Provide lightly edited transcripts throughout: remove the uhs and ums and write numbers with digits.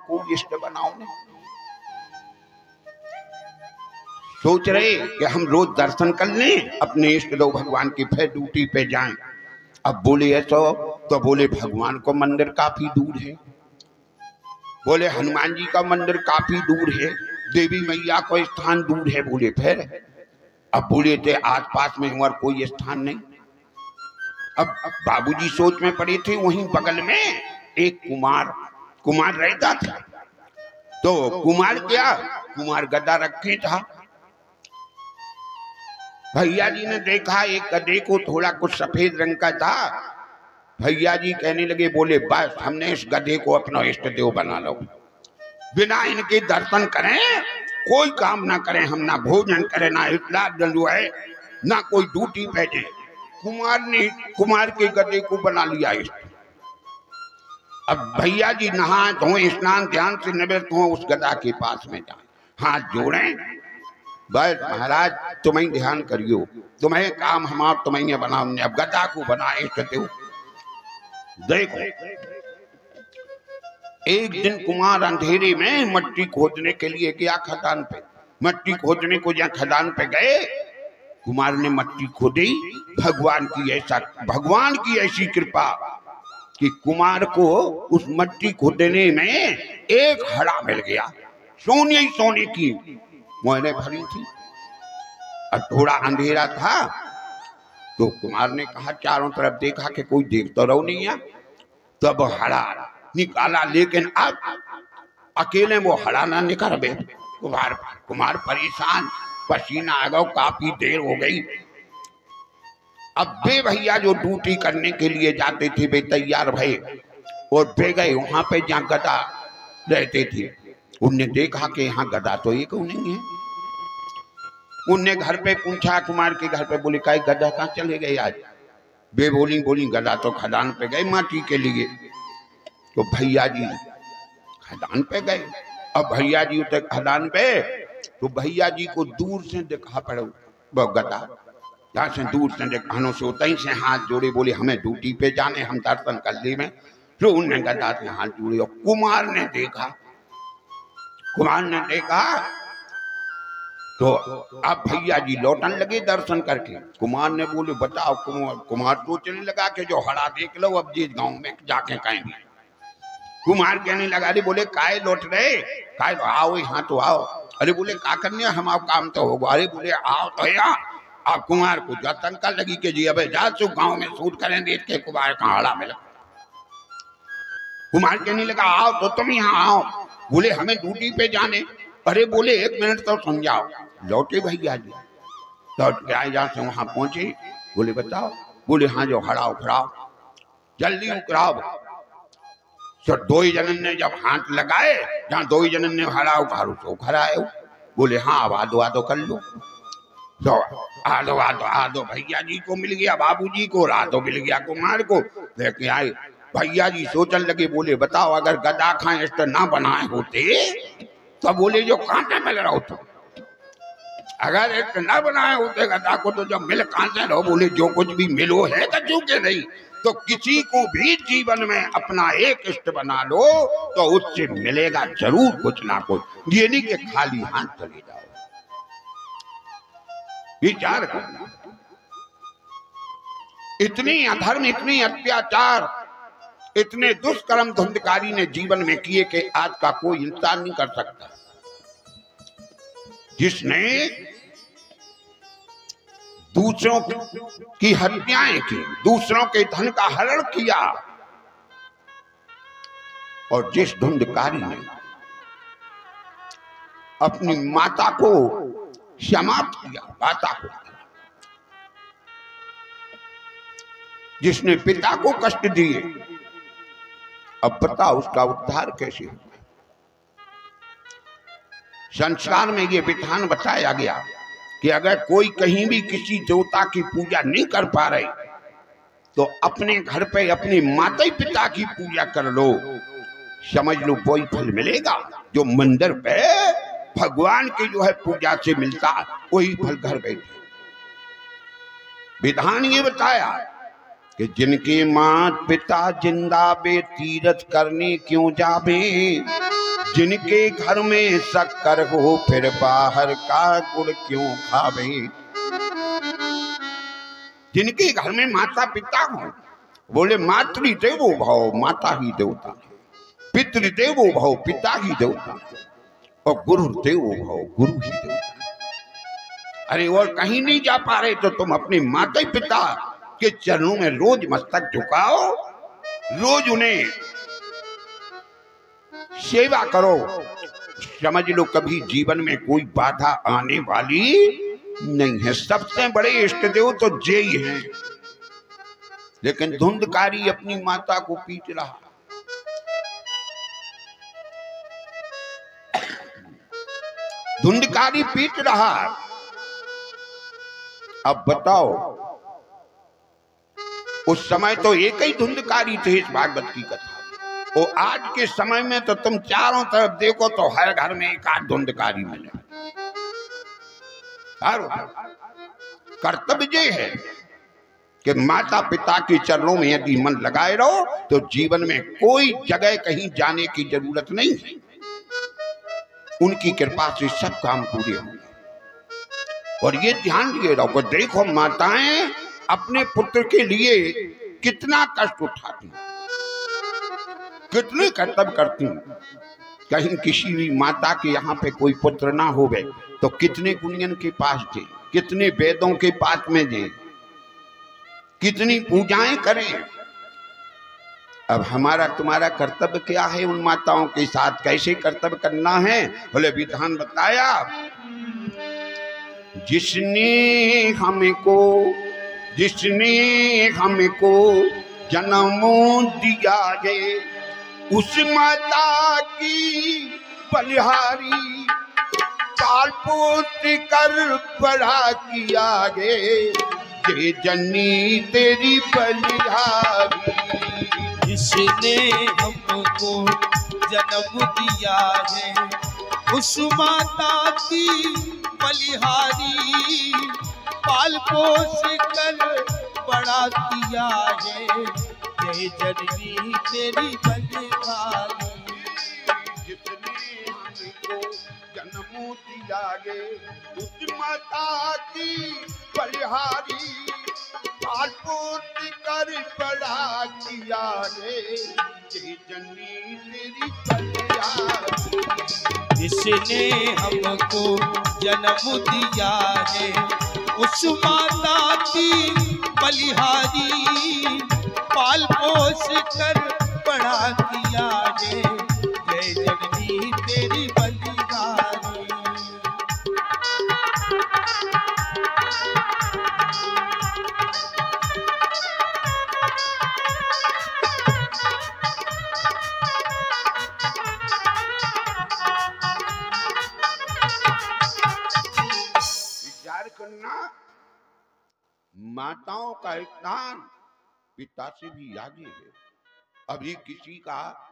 कोई इष्ट बनाओ ने। सोच रहे कि हम रोज दर्शन कर लें अपने इष्ट देव भगवान की, फिर ड्यूटी पे जाएं। अब बोले ऐसा, तो बोले भगवान को मंदिर काफी दूर है, बोले हनुमान जी का मंदिर काफी दूर है, देवी मैया का स्थान दूर है। बोले फिर, अब बोले थे आस पास में और कोई स्थान नहीं। अब बाबूजी सोच में पड़े थे, वहीं बगल में एक कुमार रहता था। तो कुमार गदा रखे था। भैया जी ने देखा एक गधे को, थोड़ा कुछ सफेद रंग का था। भैया जी कहने लगे, बोले बस हमने इस गधे को अपना इष्ट देव बना लो, बिना इनके दर्शन करें कोई काम ना करें हम, ना भोजन करें, ना इतना जो है, ना कोई ड्यूटी पे जाए। कुमार के गधे को बना लिया इष्ट। अब भैया जी नहा धोए, स्नान ध्यान से निवृत्त हो, उस गधा के पास में जाए, हाथ जोड़े, बस महाराज तुम्हें ध्यान करियो, तुम्हें काम हम आप तुम्हें बनाओ। अब गधा को बना इष्ट देव। देखो एक दिन कुमार अंधेरे में मट्टी खोदने के लिए गया खदान पे। मट्टी खोदने को जहाँ खदान पे गए, कुमार ने मट्टी खोदी। भगवान की ऐसी कृपा कि कुमार को उस मट्टी खोदने में एक हड़ा मिल गया, सोने की मोहरे भरी थी। अब थोड़ा अंधेरा था तो कुमार ने कहा, चारों तरफ देखा कि कोई देख तो रहो नहीं है, तब हड़ा निकाला। लेकिन अब अकेले वो हड़ा ना निकल बे। कुमार परेशान, पसीना आ गया, काफी देर हो गई। अब वे भैया जो ड्यूटी करने के लिए जाते थे वे तैयार भये और वे गए वहां पे जहाँ गधा रहते थे। उनने देखा कि यहाँ गधा तो एक नहीं है। उनने घर पे पूछा, कुमार के घर पे, बोले का गधा कहाँ चले गए आज? वे बोली गधा तो खदान पे गए माटी के लिए। तो भैया जी खदान पे गए। अब भैया जी उठे खदान पे, तो भैया जी को दूर से देखा पड़ो वो गधा, जहाँ से दूर से देखा से उतई से हाथ जोड़े, बोले हमें ड्यूटी पे जाने, हम दर्शन कर ले में। तो उनने गधा से हाथ जोड़े और कुमार ने देखा तो अब भैया जी लौटन लगे दर्शन करके। कुमार ने बोले बताओ, कुमार सोचने लगा कि जो हड़ा देख लो अब जिस गांव में जाके कहेंगे। कुमार कहने लगा, अरे बोले काय लौट रहे, काय आओ यहाँ तो आओ। अरे बोले का करने, हम आप काम तो होगा। अरे बोले आओ तो यहाँ। आप कुमार को जतन कर लगी कि जी अब जा सो गाँव में शूट करें, देख के कुमार का हड़ा मिला। कुमार कहने लगा, आओ तो तुम यहाँ आओ। बोले हमें ड्यूटी पे जाने। अरे बोले एक मिनट तो समझाओ। लौटे भैया जी, लौट के आए, जहाँ से वहां पहुंचे। बोले बताओ। बोले हाँ जो हड़ा उखड़ाओ, जल्दी उखड़ाओ। तो दो ही जनन ने जब हाथ लगाए, जहाँ दो ही जनन ने हड़ा उखाड़ो तो उखड़ाए। बोले हाँ अब आदो कर लो। तो आदो भैया जी को मिल गया, बाबूजी को, आदो मिल गया कुमार को। लेके आए भैया जी सोचने लगे, बोले बताओ अगर गधा खाए इष्ट ना बनाए होते तो बोले जो कांटे मिल रहा होता, अगर इष्ट ना बनाए होते गधा को तो जब मिल कांटे रहो। बोले जो कुछ भी मिलो है कचू के नहीं, तो किसी को भी जीवन में अपना एक इष्ट बना लो तो उससे मिलेगा जरूर कुछ ना कुछ, ये नहीं कि खाली हाथ चले जाओ। विचार करना, इतनी अधर्म, इतनी अत्याचार, इतने दुष्कर्म धुंधकारी ने जीवन में किए कि आज का कोई इंसान नहीं कर सकता। जिसने दूसरों की हत्याएं की, दूसरों के धन का हरण किया, और जिस धुंधकारी ने अपनी माता को समाप्त किया, माता को, जिसने पिता को कष्ट दिए, अब पता उसका उद्धार कैसे होगा। संस्कार में ये विधान बताया गया कि अगर कोई कहीं भी किसी देवता की पूजा नहीं कर पा रहे तो अपने घर पे अपने माता पिता की पूजा कर लो, समझ लो वही फल मिलेगा जो मंदिर पे भगवान की जो है पूजा से मिलता, वही फल घर बैठे। विधान ये बताया कि जिनके मात पिता जिंदा बे तीरथ करने क्यों जावे, जिनके घर में शक्कर हो फिर बाहर का गुड़ क्यों खावे। जिनके घर में माता पिता हो, बोले मातृदेवो भव, माता ही देवता, पितृदेवो भव, पिता ही देवता, और गुरुदेवो भव, गुरु ही देवता। अरे और कहीं नहीं जा पा रहे तो तुम अपने माता पिता के चरणों में रोज मस्तक झुकाओ, रोज उन्हें सेवा करो। समझ लो कभी जीवन में कोई बाधा आने वाली नहीं है। सबसे बड़े इष्ट देव तो जे ही हैं। लेकिन धुंधकारी अपनी माता को पीट रहा, धुंधकारी पीट रहा। अब बताओ, उस समय तो एक ही धुंधकारी थे इस भागवत की कथा। और आज के समय में तो तुम चारों तरफ देखो तो हर घर में एक आध धुंधकारी मिले। कर्तव्य ये है कि माता पिता के चरणों में यदि मन लगाए रहो तो जीवन में कोई जगह कहीं जाने की जरूरत नहीं है। उनकी कृपा से सब काम पूरे होंगे। और ये ध्यान दिए रहो, देखो माताएं अपने पुत्र के लिए कितना कष्ट उठाती, कितने कर्तव्य करती। कहीं किसी भी माता के यहाँ पे कोई पुत्र ना हो गए तो कितने गुणियन के पास जाए, कितने वेदों के पास में जाए, कितनी पूजाएं करें। अब हमारा तुम्हारा कर्तव्य क्या है उन माताओं के साथ, कैसे कर्तव्य करना है? बोले विधान बताया, जिसने हमको जन्म दिया है उस माता की बलिहारी, पाल पोस कर बड़ा किया गे, ये जननी तेरी बलिहारी। जिसने हमको जन्म दिया है उस माता की बलिहारी, पाल पोस कर बड़ा किया है, ये जननी तेरी बलिहारी। जिसने हमको जन्म दिया गे उस माता की बलिहारी, पाल पोस कर बड़ा किया गे, ये जननी तेरी बलिहारी। जिसने हमको जन्म दिया है उस माता की बलिहारी, पाल पोस कर बड़ा किया है, जय जननी तेरी बलिहारी। विचार करना, माताओं का स्थान पिता से भी आगे है। अभी किसी का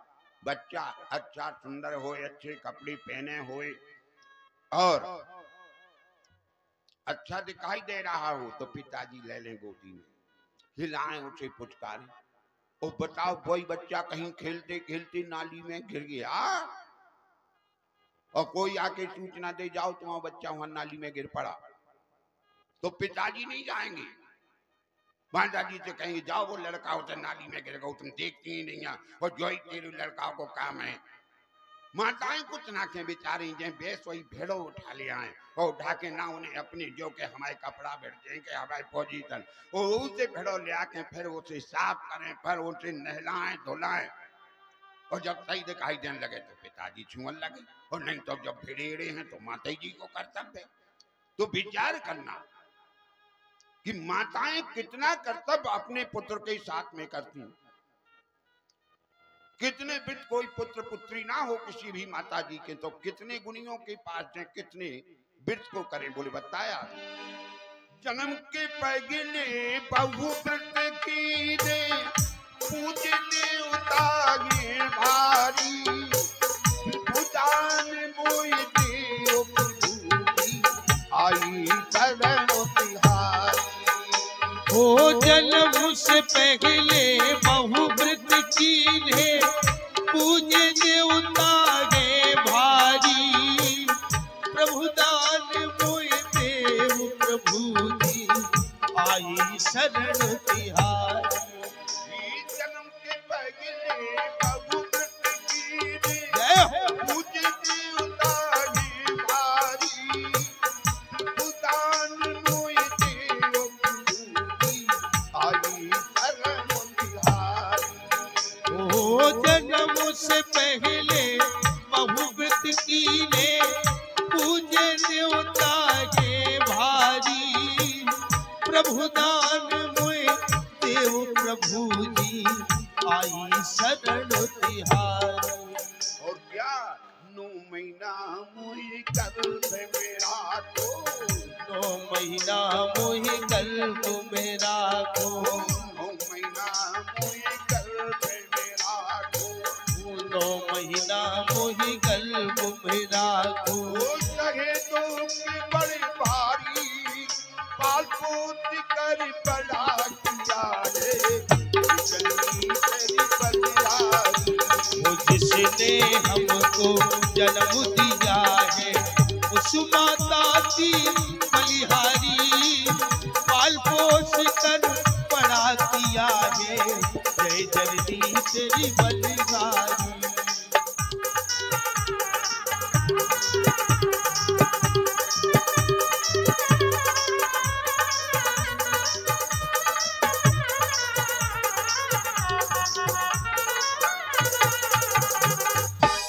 बच्चा अच्छा सुंदर हो, अच्छे कपड़े पहने होए और अच्छा दिखाई दे रहा हो तो पिताजी ले लें गोदी में, हिलाएं उसे, पुचकारें। और बताओ कोई बच्चा कहीं खेलते खेलते नाली में गिर गया और कोई आके सूचना दे जाओ तुम्हारा बच्चा वहां नाली में गिर पड़ा, तो पिताजी नहीं जाएंगे, माताजी से कहेंगे जाओ वो लड़का उसे नाली में गिर गया, तुम देखती ही नहीं है, और जो ही तेरे लड़काओं को काम है। माताएं कुछ ना के बेचारी जैसे बेस वही भेड़ो उठा ले आए और उठा के ना उन्हें अपनी जो के हमारे कपड़ा बैठ जाएंगे हमारे पोजीशन, और उसे भेड़ो ले आके फिर उसे साफ करें, फिर उसे नहलाएं धुलाएं, और जब सही दिखाई देने लगे तो पिताजी छुअन लगे, और नहीं तो जब भिड़ेड़े हैं तो माता जी को कर्तव्य। तो विचार करना कि माताएं कितना कर्तव्य अपने पुत्र के साथ में करती हैं। कितने वृद्ध कोई पुत्र पुत्री ना हो किसी भी माता जी के तो कितने गुणियों के पास हैं, कितने वृद्ध को करें। बोले बताया, जन्म के पहले बहु व्रत की दे पूजे देवता ये भारी, भुजान मोय देव प्रभु आई शरण तिहारी। हो जन्म से पहले बहु व्रत की है पूजे देवता गे शरण तिहारी। जन्म के पहले प्रभु जय हो। पूजे देवतानी भारी, उदान मोहि देव प्रभुजी, आई शरण तिहारी। ओ जन्म से पहले बहुव्रत कीने, पूजे देवता के भारी, प्रभु दान मोहि देव प्रभु जी, आई शरण तिहारी। और क्या 9 महीना मोहि गर्भ में राखो, 9 महीना मोहि गर्भ में राखो, 9 महीना मोहि गर्भ में राखो। 9 महीना मोहि गर्भ में राखो। कहे तो कि बड़े भारी, पाल पोत कर बड़ा किया रे, जननी तेरी बलिहारी। वो जिसने हमको जन्म दिया है, उस माता की बलिहारी, पाल पोस कर बड़ा किया है, जय जननी तेरी बलिहारी।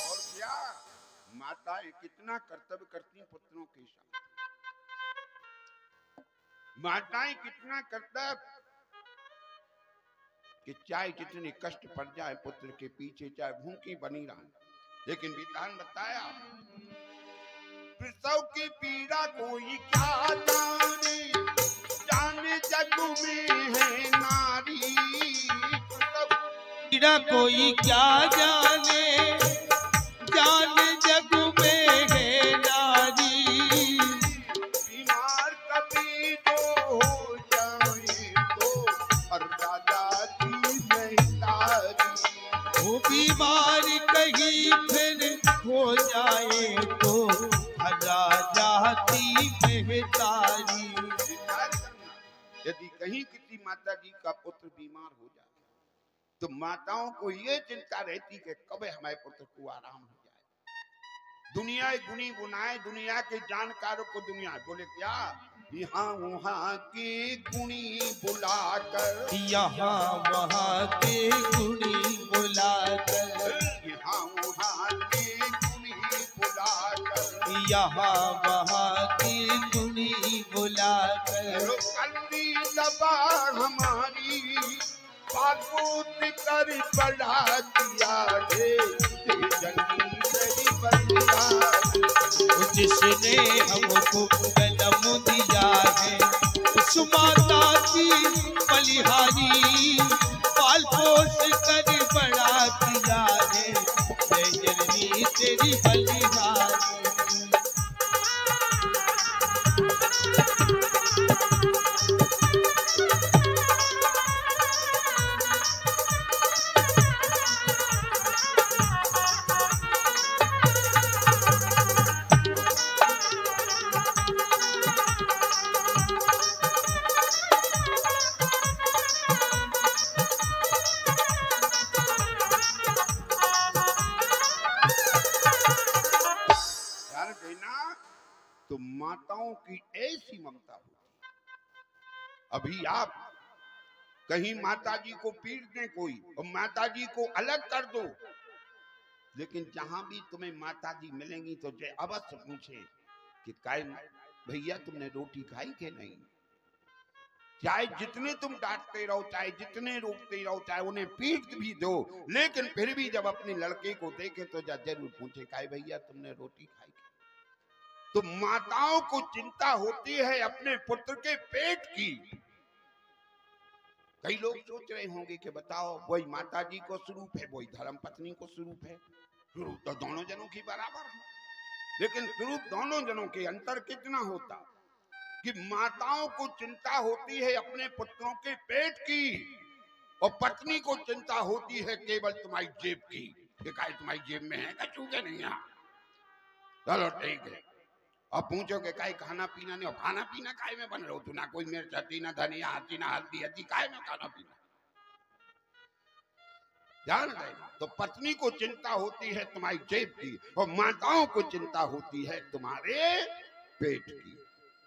और क्या माताएं कितना कर्तव्य करती हैं पुत्रों के साथ। माताएं कितना कर्तव्य, कि चाहे जितने कष्ट पड़ जाए पुत्र के पीछे, चाहे भूखी बनी रहे, लेकिन विधान बताया प्रसव की पीड़ा कोई क्या जाने, जाने जग में है नारी। पीड़ा कोई क्या जाने, जाने जग में है नारी, बीमार कभी तो हो जाए तो हर राजा की महतारी। वो बीमार कहीं फिर हो जाए तो राजा की महतारी। विचार करना, यदि कहीं किसी माता जी का पुत्र बीमार हो जाए तो माताओं को ये चिंता रहती कि कब हमारे पुत्र को आराम हो जाए। दुनिया गुनी बुनाए, दुनिया के जानकारों को दुनिया बोले क्या, यहाँ वहाँ के गुणी बुलाकर, यहाँ वहाँ के गुणी बुलाकर, यहाँ वहाँ के गुणी बुलाकर, यहाँ वहाँ के गुणी बुलाकर, कल्ली दबा हमारी, पालपोत कर बढ़ा दिया रे, जननी तेरी बलिहारी। जिसने हमको जन्म दिया है, उस माता की बलिहारी, पाल पोस कर बड़ा किया है, जय जननी तेरी बलिहारी। यार देना तो माताओं की ऐसी ममता होती। अभी आप कहीं माता जी को पीट दें कोई और माता जी को अलग कर दो, लेकिन जहां भी तुम्हें माता जी मिलेंगी तो जय अवश्य पूछे कि काय भैया तुमने रोटी खाई कि नहीं। चाहे जितने तुम डांटते रहो, चाहे जितने रोकते रहो, चाहे उन्हें पीट भी दो, लेकिन फिर भी जब अपने लड़के को देखे तो जरूर पूछे काय भैया तुमने रोटी खाई। तो माताओं को चिंता होती है अपने पुत्र के पेट की। कई लोग सोच रहे होंगे कि बताओ वही माता जी को स्वरूप है, वही धर्म पत्नी को स्वरूप है, स्वरूप तो दोनों जनों की बराबर है, लेकिन स्वरूप दोनों जनों के अंतर कितना होता कि माताओं को चिंता होती है अपने पुत्रों के पेट की और पत्नी को चिंता होती है केवल तुम्हारी जेब की। तुम्हारी जेब में है कछू के नहीं। चलो ठीक है, और पूछो कि काहे खाना पीना नहीं, और खाना पीना काहे में बन रहो तू, ना कोई मिर्च हती ना धनिया हती ना हल्दी हती, काहे में खाना पीना। ध्यान देना, तो पत्नी को चिंता होती है तुम्हारी जेब की, और माताओं को चिंता होती है तुम्हारे पेट की।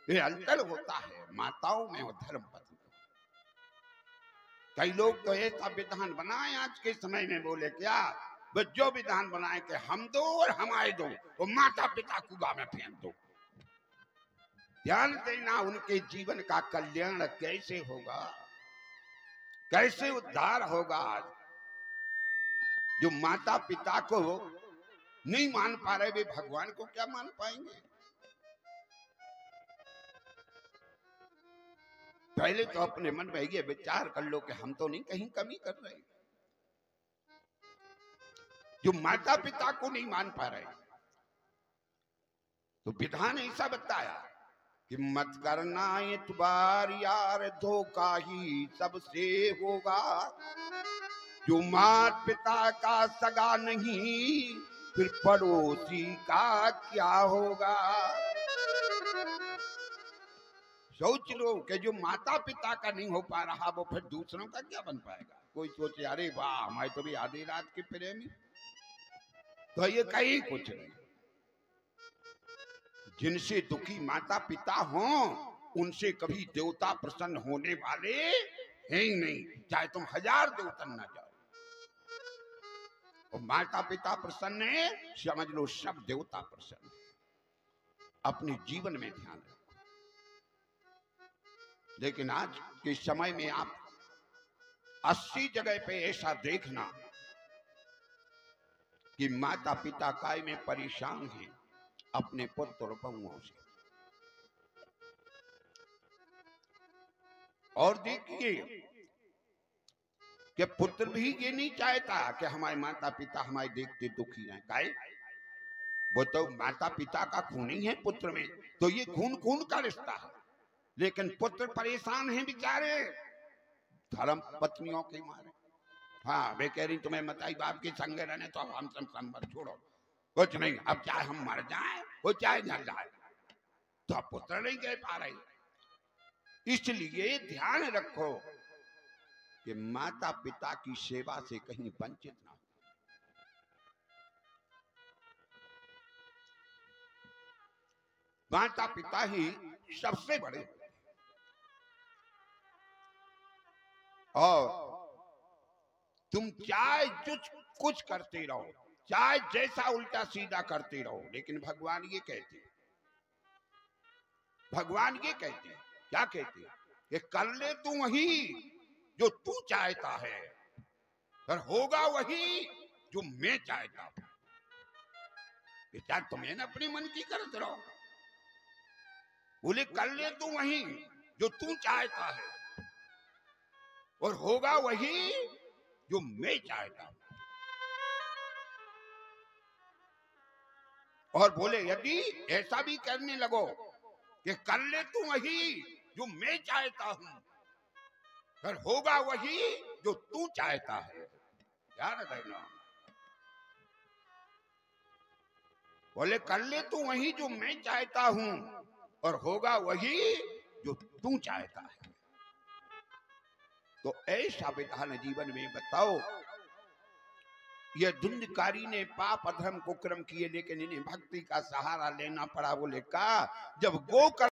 ये अंतर होता है माताओं में और धर्म पत्नी। कई लोग तो ऐसा विधान बनाए आज के समय में, बोले क्या बस जो विधान बनाए कि हम दो और हमारे दो, और माता पिता कुबा में फेंक दो। ध्यान देना, उनके जीवन का कल्याण कैसे होगा, कैसे उद्धार होगा। जो माता पिता को नहीं मान पा रहे, वे भगवान को क्या मान पाएंगे। पहले तो अपने मन में ये विचार कर लो कि हम तो नहीं कहीं कमी कर रहे। जो माता पिता को नहीं मान पा रहे, तो विधान ऐसा बताया कि मत करना इतबार यार, धोखा ही सबसे होगा। जो माता पिता का सगा नहीं, फिर पड़ोसी का क्या होगा। सोच लो कि जो माता पिता का नहीं हो पा रहा, वो फिर दूसरों का क्या बन पाएगा। कोई सोचे अरे वाह हमारे तो भी आधी रात के प्रेमी, तो ये कहीं कुछ नहीं। जिनसे दुखी माता पिता हों, उनसे कभी देवता प्रसन्न होने वाले हैं ही नहीं, चाहे तुम 1000 देवतन ना जाओ। और माता पिता प्रसन्न है, समझ लो सब देवता प्रसन्न है। अपने जीवन में ध्यान रखो। लेकिन आज के समय में आप 80 जगह पे ऐसा देखना कि माता पिता काय में परेशान हैं अपने पुत्र और बहुओं से। और देखिए कि पुत्र भी ये नहीं चाहता कि हमारे माता पिता हमारे देखते दुखी हैं। काय वो तो माता पिता का खून ही है पुत्र में, तो ये खून खून का रिश्ता है। लेकिन पुत्र परेशान हैं बेचारे धर्म पत्नियों के मारे। हाँ वे कह रही तुम्हें मताई बाप के संग रहने, तो अब हम सब संबर छोड़ो, कुछ नहीं, अब चाहे हम मर जाए वो चाहे न जाए, तो अब पुत्र नहीं कह पा रहे। इसलिए ध्यान रखो कि माता पिता की सेवा से कहीं वंचित ना हो। माता पिता ही सबसे बड़े, और तुम चाहे जो कुछ करते रहो, चाहे जैसा उल्टा सीधा करते रहो, लेकिन भगवान ये कहते हैं, भगवान ये कहते हैं, क्या कहते हैं कि कर ले तू वही जो तू चाहता है, पर होगा वही जो मैं चाहता हूं। बेचार तुम्हें ना अपने मन की करते रहो। बोले कर ले तू वही जो तू चाहता है, और होगा वही जो मैं चाहता हूं। और बोले यदि ऐसा भी करने लगो कि कर ले तू वही जो मैं चाहता हूं, फिर होगा वही जो तू चाहता है। ध्यान रखना। बोले कर ले तू वही जो मैं चाहता हूं, और होगा वही जो तू चाहता है। तो ऐसा विधान जीवन में बताओ। यह धुंधकारी ने पाप अधर्म कुकर्म किए, लेकिन इन्हें भक्ति का सहारा लेना पड़ा। बोले का जब गो कर